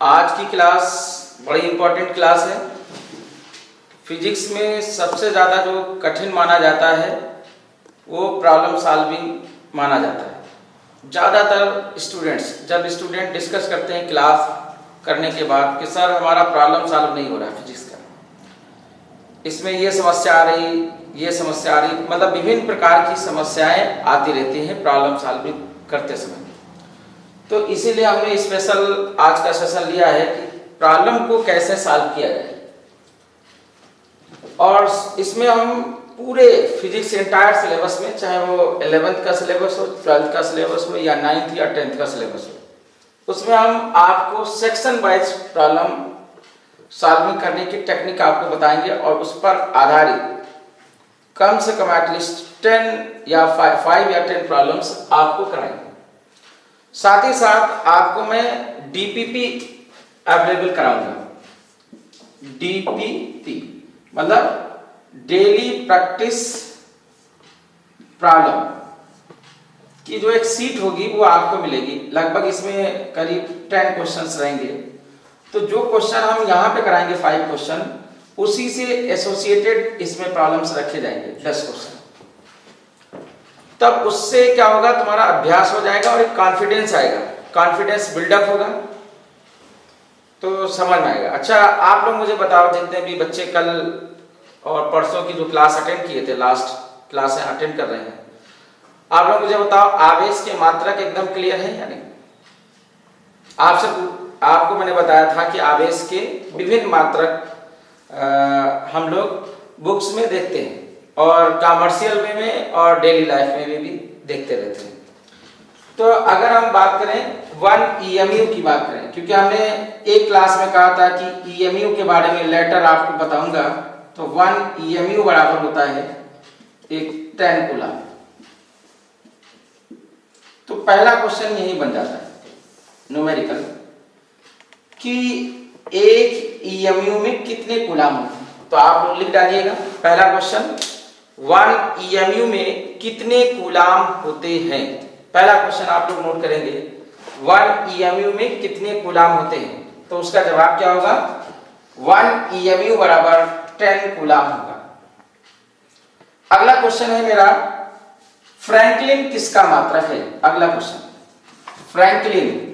आज की क्लास बड़ी इम्पोर्टेंट क्लास है। फिजिक्स में सबसे ज़्यादा जो कठिन माना जाता है वो प्रॉब्लम सॉल्विंग माना जाता है। ज़्यादातर स्टूडेंट डिस्कस करते हैं क्लास करने के बाद कि सर हमारा प्रॉब्लम सॉल्व नहीं हो रहा फिजिक्स का, इसमें ये समस्या आ रही, ये समस्या आ रही, मतलब विभिन्न प्रकार की समस्याएं आती रहती हैं प्रॉब्लम सॉल्विंग करते समय। तो इसीलिए हमने स्पेशल आज का सेशन लिया है कि प्रॉब्लम को कैसे सॉल्व किया जाए, और इसमें हम पूरे फिजिक्स एंटायर सिलेबस में, चाहे वो 11th का सिलेबस हो, 12th का सिलेबस हो या 9th या 10th का सिलेबस हो, उसमें हम आपको सेक्शन वाइज प्रॉब्लम सॉल्विंग करने की टेक्निक आपको बताएंगे और उस पर आधारित कम से कम एटलीस्ट 10 या 5 या 10 प्रॉब्लम्स आपको कराएंगे। साथ ही साथ आपको मैं डीपीपी अवेलेबल कराऊंगा। डीपीपी मतलब डेली प्रैक्टिस प्रॉब्लम की जो एक सीट होगी वो आपको मिलेगी। लगभग इसमें करीब 10 क्वेश्चंस रहेंगे। तो जो क्वेश्चन हम यहाँ पे कराएंगे 5 क्वेश्चन, उसी से एसोसिएटेड इसमें प्रॉब्लम्स रखे जाएंगे 10 क्वेश्चन। तब उससे क्या होगा, तुम्हारा अभ्यास हो जाएगा और एक कॉन्फिडेंस आएगा, कॉन्फिडेंस बिल्डअप होगा तो समझ में आएगा। अच्छा, आप लोग मुझे बताओ, जितने भी बच्चे कल और परसों की जो क्लास अटेंड किए थे, लास्ट क्लासें अटेंड कर रहे हैं, आप लोग मुझे बताओ आवेश के मात्रक एकदम क्लियर है या नहीं? आपको मैंने बताया था कि आवेश के विभिन्न मात्रक हम लोग बुक्स में देखते हैं और कमर्शियल वे में और डेली लाइफ में भी देखते रहते हैं। तो अगर हम बात करें 1 EMU की बात करें, क्योंकि हमने एक क्लास में कहा था कि EMU के बारे में लेटर आपको बताऊंगा, तो 1 EMU बराबर होता है एक 10 कूलम। तो पहला क्वेश्चन यही बन जाता है न्यूमेरिकल कि एक EMU में कितने कूलम होते हैं। तो आप लोग लिख डालिएगा पहला क्वेश्चन, 1 EMU में कितने कूलम होते हैं। पहला क्वेश्चन आप लोग नोट करेंगे, 1 EMU में कितने कूलम होते हैं। तो उसका जवाब क्या होगा, 1 EMU बराबर 10 कूलम होगा। अगला क्वेश्चन है मेरा, फ्रैंकलिन किसका मात्रक है। अगला क्वेश्चन, फ्रैंकलिन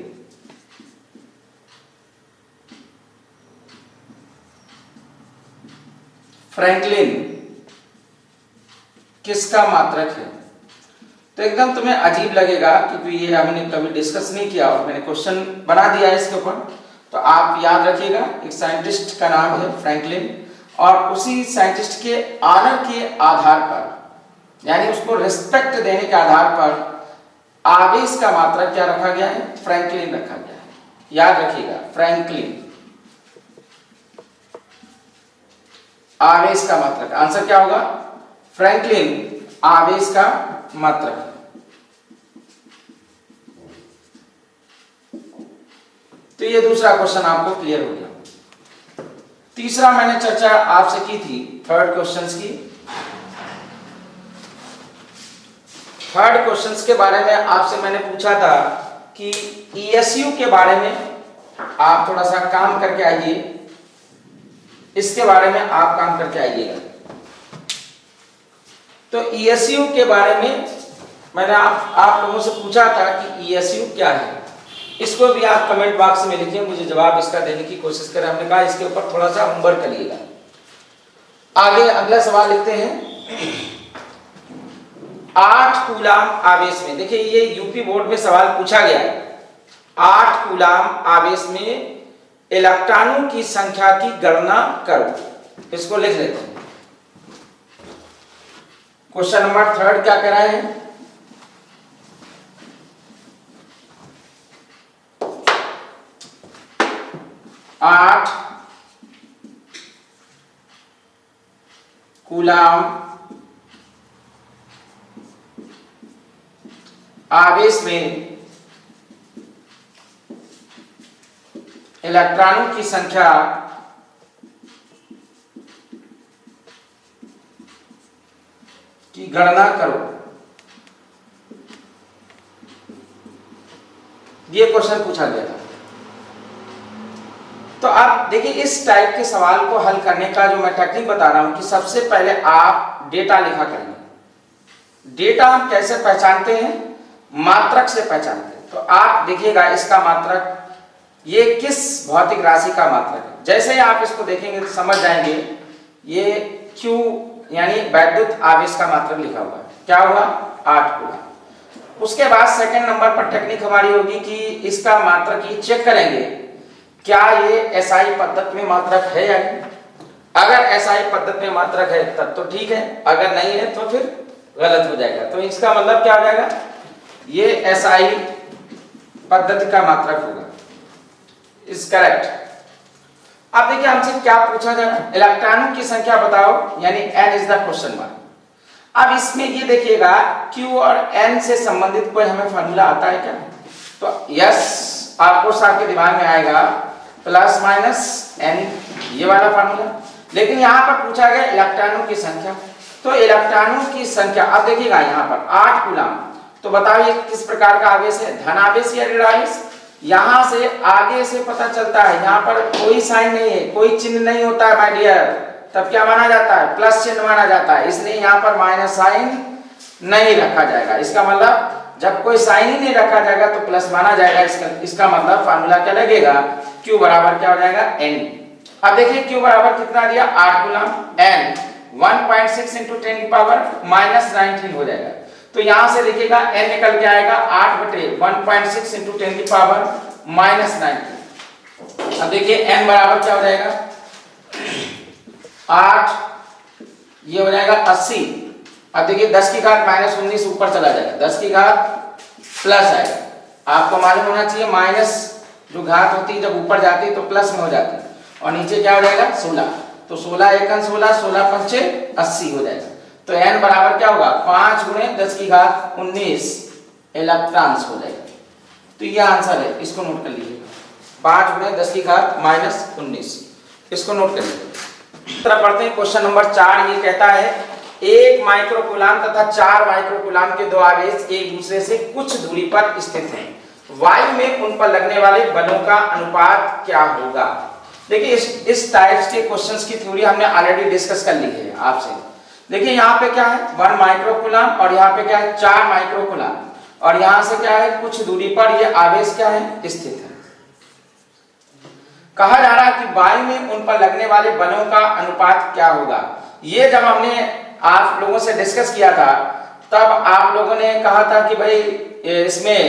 किसका मात्रक है। तो एकदम तुम्हें अजीब लगेगा क्योंकि ये हमने कभी डिस्कस नहीं किया और मैंने क्वेश्चन बना दिया है इसके ऊपर। तो आप याद रखिएगा, एक साइंटिस्ट का नाम है फ्रैंकलिन, और उसी साइंटिस्ट के ऑनर के आधार पर, यानी उसको रिस्पेक्ट देने के आधार पर आवेश का मात्रक क्या रखा गया है, फ्रैंकलिन रखा गया है। याद रखिएगा, फ्रैंकलिन आवेश का मात्रक। आंसर क्या होगा, फ्रैंकलिन आवेश का मात्रक। तो ये दूसरा क्वेश्चन आपको क्लियर हो गया। तीसरा मैंने चर्चा आपसे की थी थर्ड क्वेश्चंस की। थर्ड क्वेश्चंस के बारे में आपसे मैंने पूछा था कि ESU के बारे में आप थोड़ा सा काम करके आइए, इसके बारे में आप काम करके आइएगा। तो ESU के बारे में मैंने आप लोगों से पूछा था कि ESU क्या है। इसको भी आप कमेंट बॉक्स में लिखिए, मुझे जवाब इसका देने की कोशिश करें। हमने कहा इसके ऊपर थोड़ा सा होमवर्क करिएगा। आगे अगला सवाल लिखते हैं, 8 कूलम आवेश में, देखिए ये यूपी बोर्ड में सवाल पूछा गया है, 8 कूलम आवेश में इलेक्ट्रॉनों की संख्या की गणना करो। इसको लिख लेते हैं। क्वेश्चन नंबर 3 क्या कह रहा है, आठ कूलम आवेश में इलेक्ट्रॉनों की संख्या की गणना करो। ये क्वेश्चन पूछा गया था। तो आप देखिए इस टाइप के सवाल को हल करने का जो मैं टेक्निक बता रहा हूं कि सबसे पहले आप डेटा लिखा करेंगे। डेटा हम कैसे पहचानते हैं? मात्रक से पहचानते हैं। तो आप देखिएगा इसका मात्रक, ये किस भौतिक राशि का मात्रक है। जैसे ही आप इसको देखेंगे तो समझ जाएंगे ये Q यानी वैद्युत आवेश का मात्रक लिखा हुआ है। क्या हुआ? 8 कूलम। उसके बाद सेकंड नंबर पर टेक्निक हमारी होगी कि इसका मात्रक ही चेक करेंगे क्या ये एसआई पद्धति में मात्रक है या नहीं। अगर एसआई पद्धति में मात्रक है तब तो ठीक है, अगर नहीं है तो फिर गलत हो जाएगा। तो इसका मतलब क्या हो जाएगा? ये एसआई पद्धति का मात्रक होगा। Is correct. अब देखिए हमसे क्या पूछा जा रहा है, इलेक्ट्रॉनों की संख्या बताओ, यानी n is the question mark. अब इसमें ये देखिएगा Q और n से संबंधित कोई हमें फार्मूला आता है क्या? तो यस, आपको आपके दिमाग में आएगा प्लस माइनस n, ये वाला फार्मूला। लेकिन यहाँ पर पूछा गया इलेक्ट्रॉनों की संख्या। तो इलेक्ट्रॉनों की संख्या अब देखिएगा यहाँ पर 8 कूलम। तो बताओ ये किस प्रकार का आवेश है, धन आवेश या ऋण आवेश? यहां से आगे से पता चलता है, यहां पर कोई साइन नहीं है, कोई चिन्ह नहीं होता है माय डियर, तब क्या माना जाता है? प्लस चिन्ह माना जाता है। इसलिए यहां पर माइनस साइन नहीं रखा जाएगा। इसका मतलब जब कोई साइन ही नहीं रखा जाएगा तो प्लस माना जाएगा। इसका मतलब फार्मूला क्या लगेगा? Q बराबर क्या हो जाएगा? n। अब देखिए Q बराबर कितना दिया? 8 कूलम। n 1.6 × 10⁻19 हो जाएगा। तो यहां से देखिएगा n निकल के आएगा 8/1.6 × 10⁻19। अब देखिए n बराबर क्या हो जाएगा? 8, ये हो जाएगा 80। अब देखिए 10 की घात -19 ऊपर चला जाएगा, 10 की घात प्लस आएगा। आपको मालूम होना चाहिए माइनस जो घात होती है जब ऊपर जाती है तो प्लस में हो जाती है, और नीचे क्या हो जाएगा? 16। तो 16 एकन 16, 16 पंचे 80 हो जाएगा। तो n बराबर क्या होगा? 5 × 10⁻19 इलेक्ट्रॉन्स हो जाएगा। तो ये आंसर है, इसको नोट कर लीजिएगा। 5 × 10⁻19, इसको नोट कर लीजिए। तरह पढ़ते हैं क्वेश्चन नंबर 4। ये कहता है 1 माइक्रोकूलम तथा 4 माइक्रोकूलम के दो आवेश एक दूसरे से कुछ दूरी पर स्थित हैं। वायु में उन पर लगने वाले बलों का अनुपात क्या होगा? देखिए इस टाइप्स के क्वेश्चंस की थ्योरी हमने ऑलरेडी डिस्कस कर ली है आपसे। देखिए यहाँ पे क्या है? 1 माइक्रोकूलम, और यहाँ पे क्या है? 4 माइक्रोकूलम, और यहाँ से क्या है? कुछ दूरी पर ये आवेश क्या है? स्थित है। कहा जा रहा है कि वायु में उन पर लगने वाले बलों का अनुपात क्या होगा। ये जब हमने आप लोगों से डिस्कस किया था तब आप लोगों ने कहा था कि भाई इसमें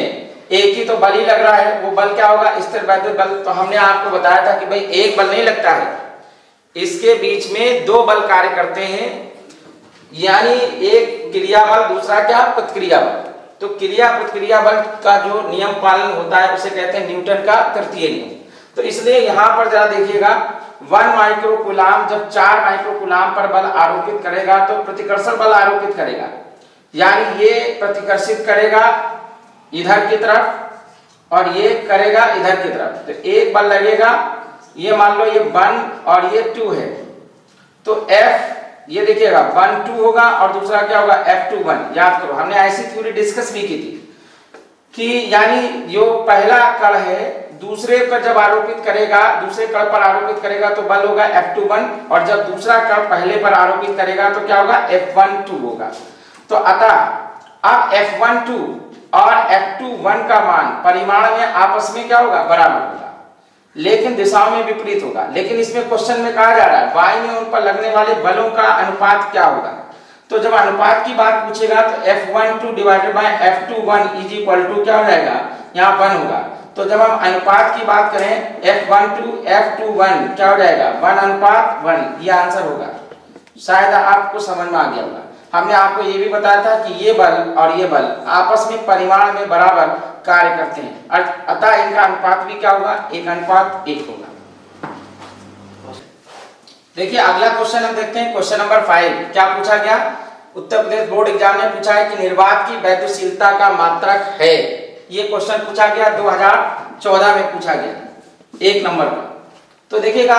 एक ही तो बल ही लग रहा है, वो बल क्या होगा? स्थिर वैद्युत बल। तो हमने आपको बताया था कि भाई एक बल नहीं लगता है, इसके बीच में 2 बल कार्य करते हैं, यानी एक क्रिया बल, दूसरा क्या? प्रतिक्रिया बल। तो क्रिया प्रतिक्रिया बल का जो नियम पालन होता है उसे कहते हैं न्यूटन का तृतीय नियम। तो इसलिए यहां पर जरा देखिएगा 1 माइक्रोकूलम जब 4 माइक्रोकूलम पर बल आरोपित करेगा तो प्रतिकर्षण बल आरोपित करेगा, यानी ये प्रतिकर्षित करेगा इधर की तरफ और ये करेगा इधर की तरफ। तो एक बल लगेगा, ये मान लो ये 1 और ये 2 है, तो F ये देखिएगा 1 2 होगा और दूसरा क्या होगा? F2 1। याद करो हमने ऐसी थ्योरी डिस्कस भी की थी कि यानी जो पहला कण है दूसरे पर जब आरोपित करेगा, दूसरे कण पर आरोपित करेगा तो बल होगा F2 1, और जब दूसरा कण पहले पर आरोपित करेगा तो क्या होगा? F1 2 होगा। तो अतः अब F1 2 और F2 1 का मान परिमाण में आपस में क्या होगा? बराबर होगा, लेकिन दिशाओं में विपरीत होगा। लेकिन इसमें क्वेश्चन में कहा जा रहा है वायु में उन पर लगने वाले बलों का अनुपात क्या होगा। तो जब अनुपात की बात पूछेगा तो F12 / F21 = क्या हो जाएगा? यहाँ 1 होगा। तो जब हम अनुपात की बात करें F12 F21 क्या हो जाएगा? 1:1। ये आंसर होगा। शायद आपको समझ में आ गया होगा। हमने आपको ये भी बताया था कि ये बल और ये बल आपस में परिमाण में बराबर कार्य करते हैं, अतः इनका अनुपात भी क्या होगा? 1:1 होगा। देखिए अगला क्वेश्चन हम देखते हैं, क्वेश्चन नंबर 5। क्या पूछा गया? उत्तर प्रदेश बोर्ड एग्जाम में पूछा है कि निर्वात की वैद्युतशीलता का मात्रक है। ये क्वेश्चन पूछा गया 2014 में पूछा गया 1 नंबर पर। तो देखिएगा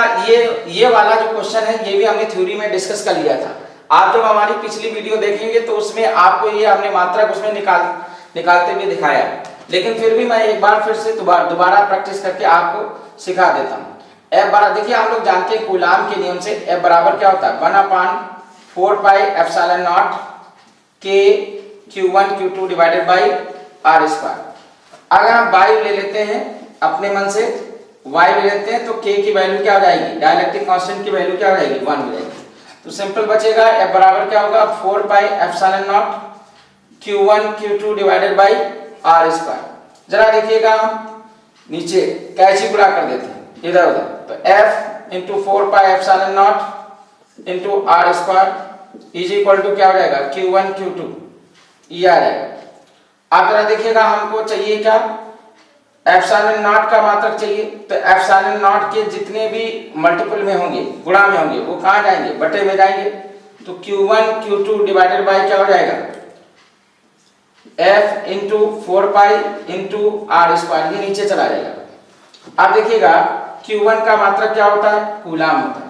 ये वाला जो क्वेश्चन है ये भी हमने थ्योरी में डिस्कस कर लिया था। आप जब हमारी पिछली वीडियो देखेंगे तो उसमें आपको ये हमने मात्रक उसमें निकालते हुए दिखाया, लेकिन फिर भी मैं एक बार फिर से दोबारा प्रैक्टिस करके आपको सिखा देता हूँ। F बराबर, देखिए हम लोग जानते हैं कूलाम के नियम से F बराबर क्या होता है 1/4 पाई epsilon not K Q1 Q2 divided by R square. अगर हम वायु ले लेते हैं अपने मन से, वायु ले लेते हैं तो K की वैल्यू क्या हो जाएगी, डाइलेक्ट्रिक कांस्टेंट की वैल्यू क्या हो जाएगी 1 हो जाएगी। तो सिंपल बचेगा F बराबर क्या होगा 4 pi epsilon not Q1 Q2 divided by R square. जरा देखिएगा नीचे कैची गुणा कर देते हैं इधर उधर, तो F into 4 pi epsilon naught into R square is equal to क्या हो जाएगा Q1 Q2 ये आ जाएगा। आप जरा देखिएगा हमको चाहिए क्या, एप्सिलॉन नॉट का मात्रक चाहिए, तो एप्सिलॉन नॉट के जितने भी मल्टीपल में होंगे, गुणा में होंगे, वो कहाँ जाएंगे, बटे में जाएंगे। तो Q1 Q2 डिवाइडेड बाई क्या हो जाएगा F into 4 pi into R square, ये नीचे चला जाएगा। अब देखिएगा Q1 का मात्रक क्या होता है, कूलाम होता है,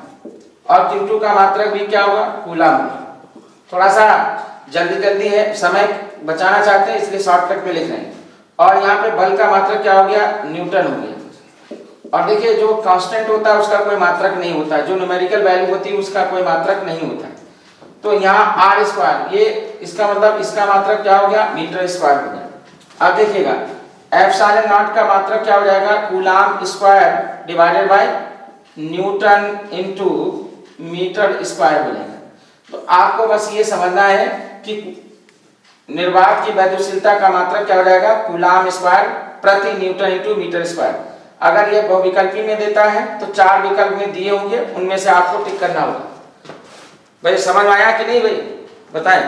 और Q2 का मात्रक भी क्या होगा, कूलाम होगा। थोड़ा सा जल्दी है, समय बचाना चाहते हैं इसलिए शॉर्टकट में लिख रहे हैं। और यहाँ पे बल का मात्रक क्या हो गया, न्यूटन हो गया। और देखिए जो कांस्टेंट होता है उसका कोई मात्रक नहीं होता है, जो न्यूमेरिकल वैल्यू होती है उसका कोई मात्रक नहीं होता है। तो यहाँ R स्क्वायर, ये इसका मतलब इसका मात्रक क्या हो गया, मीटर स्क्वायर हो गया। अब देखिएगा एप्सिलॉन नॉट का मात्रक क्या हो जाएगा, coulomb square divided by newton into metre square हो जाएगा। तो आपको बस ये समझना है कि निर्वात की वैद्युशीलता का मात्रक क्या हो जाएगा, कूलाम स्क्वायर प्रति न्यूटन इनटू मीटर स्क्वायर। अगर ये बहुविकल्पी में देता है तो 4 विकल्प में दिए होंगे, उनमें से आपको टिक करना होगा। भाई समझ में आया कि नहीं भाई, बताएं।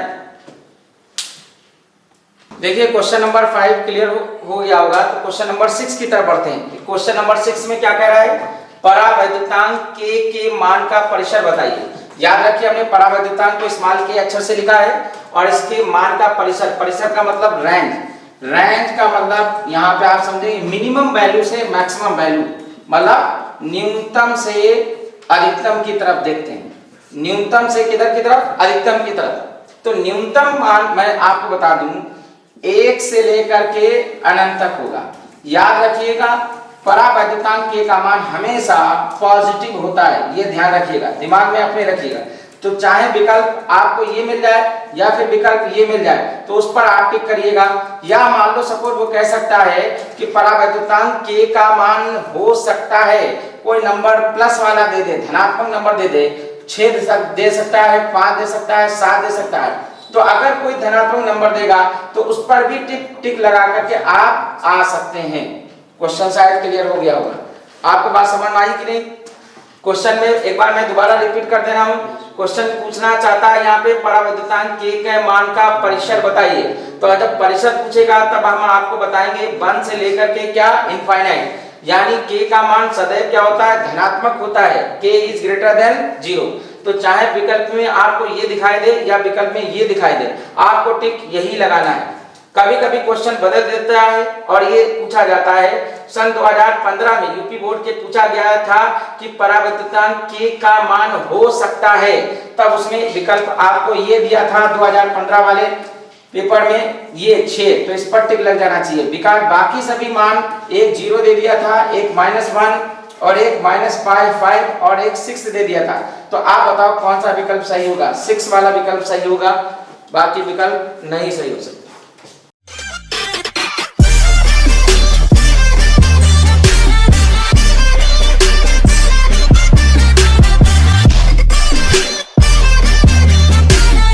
देखिए क्वेश्चन नंबर 5 क्लियर हो गया होगा, तो क्वेश्चन नंबर 6 की तरफ बढ़ते हैं। क्वेश्चन नंबर 6 में क्या कह रहा है, परावैद्युतांक K के मान का परिसर बताइए। याद रखिए हमने परावैद्युतांक को स्मॉल K अक्षर से लिखा है, और इसके मान का परिसर, परिसर का मतलब रेंज, रेंज का मतलब यहाँ पे आप समझेंगे मिनिमम वैल्यू से मैक्सिमम वैल्यू, मतलब न्यूनतम से अधिकतम की तरफ देखते हैं। न्यूनतम से किधर की तरफ, अधिकतम की तरफ। तो न्यूनतम मान मैं आपको बता दूं 1 से लेकर के अनंत तक होगा। याद रखिएगा परावैद्युतांक K का मान हमेशा पॉजिटिव होता है, ये ध्यान रखिएगा, दिमाग में अपने रखिएगा। तो चाहे विकल्प आपको ये मिल जाए या फिर विकल्प ये मिल जाए तो उस पर आप टिक करिएगा। या मान लो सपोज वो कह सकता है कि परावैद्युतांक K का मान हो सकता है, कोई नंबर प्लस वाला दे दे, धनात्मक नंबर दे दे, 6 दे सकता है, 5 दे सकता है, 7 दे सकता है। तो अगर कोई धनात्मक नंबर देगा तो उस पर भी टिक लगा करके आप आ सकते हैं। क्वेश्चन शायद क्लियर हो गया होगा, आपको बात समझ में आई कि नहीं। क्वेश्चन में एक बार मैं दोबारा रिपीट कर दे रहा हूं। क्वेश्चन पूछना चाहता है यहाँ पे परावैद्युतांक K के मान का परिसर बताइए। तो जब परिसर पूछेगा तब हम आपको बताएंगे 1 से लेकर के क्या इनफाइनाइट, यानी K का मान सदैव क्या होता है, धनात्मक होता है, K इज ग्रेटर देन 0। तो चाहे विकल्प में आपको ये दिखाई दे या विकल्प में ये दिखाई दे, आपको टिक यही लगाना है। कभी कभी क्वेश्चन बदल देता है और ये पूछा जाता है, सन 2015 में यूपी बोर्ड के पूछा गया था कि परावैद्युतांक K का मान हो सकता है, तब उसमें विकल्प आपको ये दिया था 2015 वाले पेपर में, ये 6, तो इस पर टिक लग जाना चाहिए। विकल्प बाकी सभी मान, एक 0 दे दिया था, एक -1 और एक -5 और एक 6 दे दिया था। तो आप बताओ कौन सा विकल्प सही होगा, 6 वाला विकल्प सही होगा, बाकी विकल्प नहीं सही हो सकता।